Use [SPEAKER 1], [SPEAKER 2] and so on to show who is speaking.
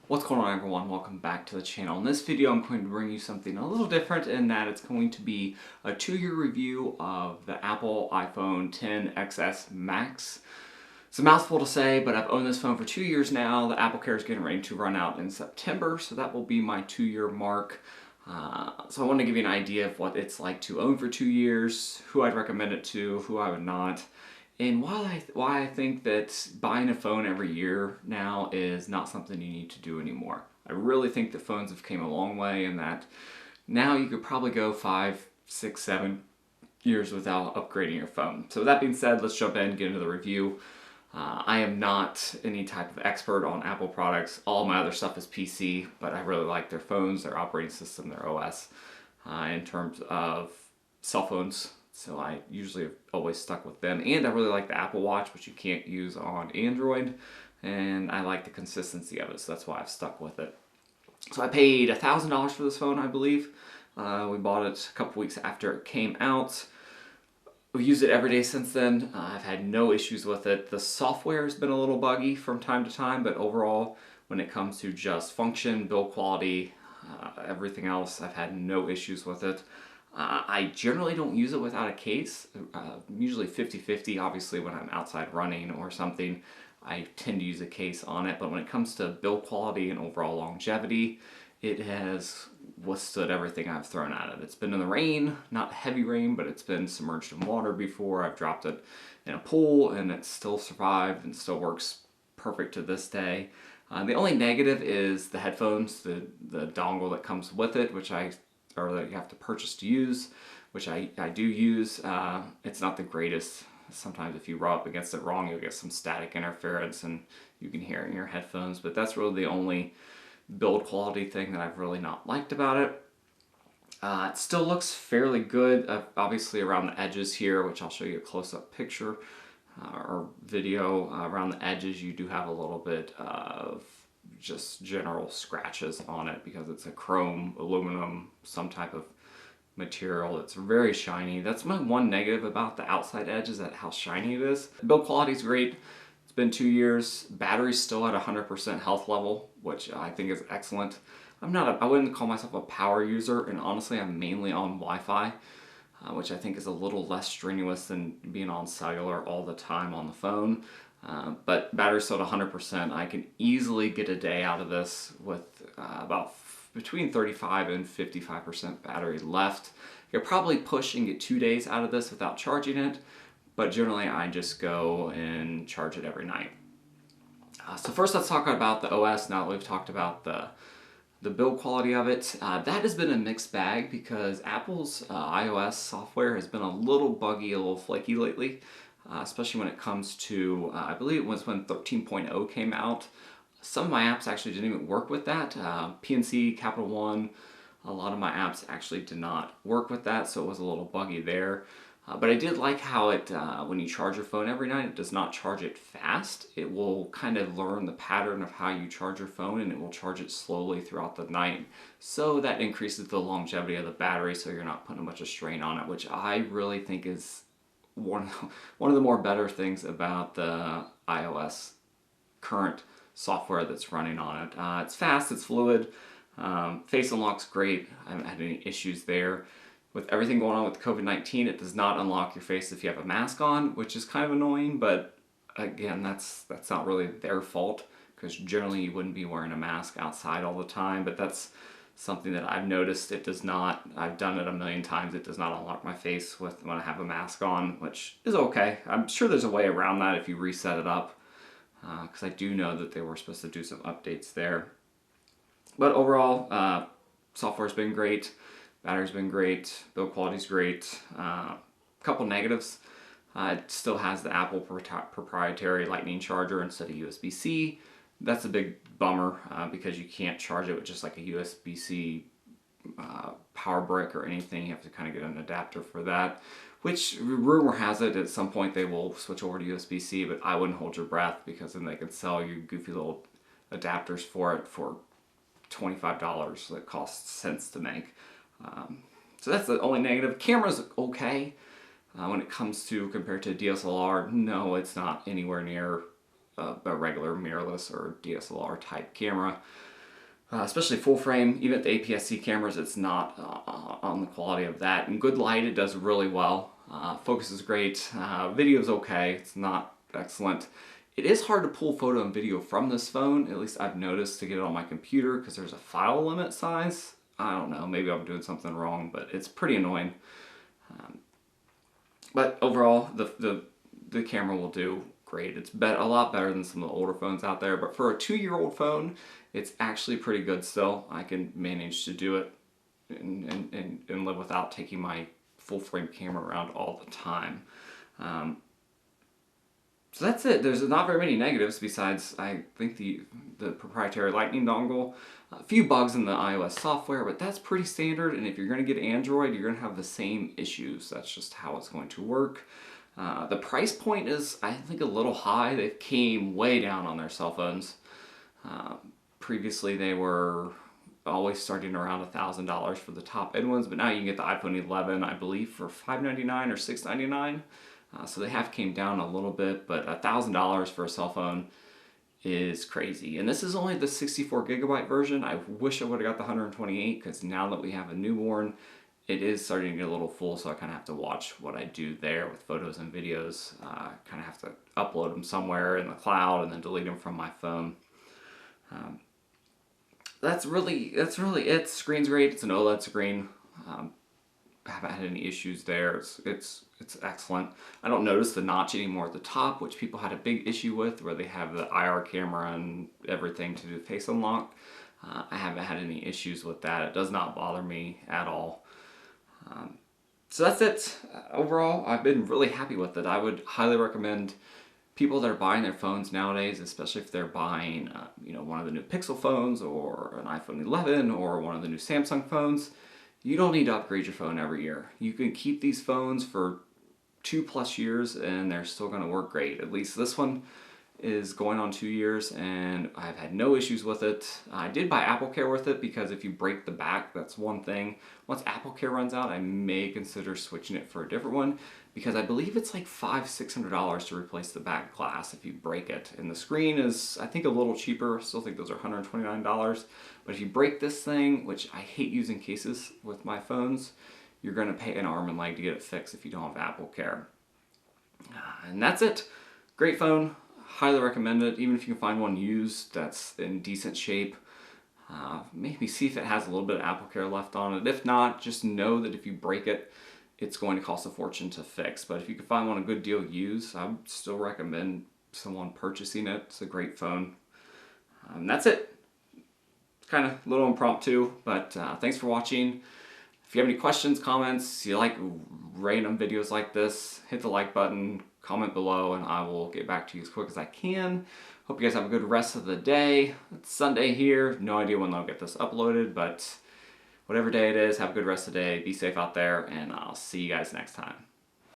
[SPEAKER 1] What's going on, everyone? Welcome back to the channel. In this video I'm going to bring you something a little different in that it's going to be a 2-year review of the Apple iPhone XS Max. It's a mouthful to say, but I've owned this phone for 2 years now. The Apple Care is getting ready to run out in September, so that will be my 2-year mark. So I want to give you an idea of what it's like to own for 2 years, who I'd recommend it to, who I would not. And why I think that buying a phone every year now is not something you need to do anymore. I really think that phones have came a long way and that now you could probably go 5, 6, 7 years without upgrading your phone. So with that being said, let's jump in and get into the review. I am not any type of expert on Apple products. All my other stuff is PC, but I really like their phones, their operating system, their OS in terms of cell phones. So I usually have always stuck with them. And I really like the Apple Watch, which you can't use on Android. And I like the consistency of it, so that's why I've stuck with it. So I paid $1,000 for this phone, I believe. We bought it a couple weeks after it came out. We've used it every day since then. I've had no issues with it. The software has been a little buggy from time to time, but overall, when it comes to just function, build quality, everything else, I've had no issues with it. I generally don't use it without a case, usually 50-50. Obviously when I'm outside running or something, I tend to use a case on it, but when it comes to build quality and overall longevity, it has withstood everything I've thrown at it. It's been in the rain, not heavy rain, but it's been submerged in water before. I've dropped it in a pool and it still survived and still works perfect to this day. The only negative is the headphones, the dongle that comes with it, or that you have to purchase to use, which I do use. It's not the greatest. Sometimes if you rub up against it wrong, you'll get some static interference and you can hear it in your headphones, but that's really the only build quality thing that I've really not liked about it. It still looks fairly good, obviously around the edges here, which I'll show you a close-up picture or video. Around the edges you do have a little bit of just general scratches on it because it's a chrome, aluminum, some type of material. It's very shiny. That's my one negative about the outside edge, is that how shiny it is. Build quality is great. It's been 2 years. Battery's still at 100% health level, which I think is excellent. I wouldn't call myself a power user, and honestly I'm mainly on Wi-Fi, which I think is a little less strenuous than being on cellular all the time on the phone. But battery's still at 100%. I can easily get a day out of this with about between 35 and 55% battery left. You could probably push and get 2 days out of this without charging it, but generally I just go and charge it every night. So first let's talk about the OS now that we've talked about the build quality of it. That has been a mixed bag because Apple's iOS software has been a little buggy, a little flaky lately. Especially when it comes to, I believe it was when 13.0 came out. Some of my apps actually didn't even work with that. PNC, Capital One, a lot of my apps actually did not work with that, so it was a little buggy there. But I did like how it, when you charge your phone every night, it does not charge it fast. It will kind of learn the pattern of how you charge your phone and it will charge it slowly throughout the night. So that increases the longevity of the battery so you're not putting a bunch of strain on it, which I really think is one of the more better things about the iOS current software that's running on it. It's fast, it's fluid, face unlock's great. I haven't had any issues there. With everything going on with COVID-19, it does not unlock your face if you have a mask on, which is kind of annoying, but again, that's not really their fault because generally you wouldn't be wearing a mask outside all the time, but that's something that I've noticed. It does not, I've done it a million times, it does not unlock my face when I have a mask on, which is okay. I'm sure there's a way around that if you reset it up, because I do know that they were supposed to do some updates there. But overall, software's been great, battery's been great, build quality's great. Couple negatives. It still has the Apple proprietary Lightning charger instead of USB-C. That's a big bummer because you can't charge it with just like a USB-C power brick or anything. You have to kind of get an adapter for that, which rumor has it at some point they will switch over to USB-C, but I wouldn't hold your breath because then they could sell you goofy little adapters for it for $25 that costs cents to make. So that's the only negative. Camera's okay. When it comes to compared to DSLR, no, it's not anywhere near a regular mirrorless or DSLR type camera. especially full frame. Even at the APS-C cameras, it's not on the quality of that. In good light, it does really well. Focus is great. Video is okay. It's not excellent. It is hard to pull photo and video from this phone, at least I've noticed, to get it on my computer because there's a file limit size. I don't know, maybe I'm doing something wrong, but it's pretty annoying. But overall, the camera will do great. It's a lot better than some of the older phones out there, but for a 2-year-old phone, it's actually pretty good still. I can manage to do it and live without taking my full frame camera around all the time. So that's it. There's not very many negatives besides, I think, the proprietary Lightning dongle. A few bugs in the iOS software, but that's pretty standard, and if you're going to get Android, you're going to have the same issues. That's just how it's going to work. The price point is, I think, a little high. They came way down on their cell phones. Previously, they were always starting around $1,000 for the top end ones, but now you can get the iPhone 11, I believe, for $599 or $699. So they have came down a little bit, but $1,000 for a cell phone is crazy. And this is only the 64 gigabyte version. I wish I would have got the 128 because now that we have a newborn, it is starting to get a little full, so I kind of have to watch what I do there with photos and videos. Kind of have to upload them somewhere in the cloud and then delete them from my phone. That's really it. Screen's great. It's an OLED screen. Haven't had any issues there. It's excellent. I don't notice the notch anymore at the top, which people had a big issue with, where they have the IR camera and everything to do face unlock. I haven't had any issues with that. It does not bother me at all. So that's it. Overall, I've been really happy with it. I would highly recommend people that are buying their phones nowadays, especially if they're buying one of the new Pixel phones or an iPhone 11 or one of the new Samsung phones. You don't need to upgrade your phone every year. You can keep these phones for 2+ years and they're still going to work great. At least this one is going on 2 years and I've had no issues with it. I did buy AppleCare with it because if you break the back, that's one thing. Once AppleCare runs out, I may consider switching it for a different one because I believe it's like $500-600 to replace the back glass if you break it. And the screen is, I think, a little cheaper. I still think those are $129. But if you break this thing, which I hate using cases with my phones, you're going to pay an arm and leg to get it fixed if you don't have AppleCare. And that's it. Great phone. Highly recommend it. Even if you can find one used that's in decent shape, maybe see if it has a little bit of AppleCare left on it. If not, just know that if you break it, it's going to cost a fortune to fix. But if you can find one a good deal used, I would still recommend someone purchasing it. It's a great phone. That's it. Kind of a little impromptu, but thanks for watching. If you have any questions, comments, you like random videos like this, hit the like button, comment below, and I will get back to you as quick as I can. Hope you guys have a good rest of the day. It's Sunday here. No idea when they'll get this uploaded, but whatever day it is, have a good rest of the day. Be safe out there, and I'll see you guys next time.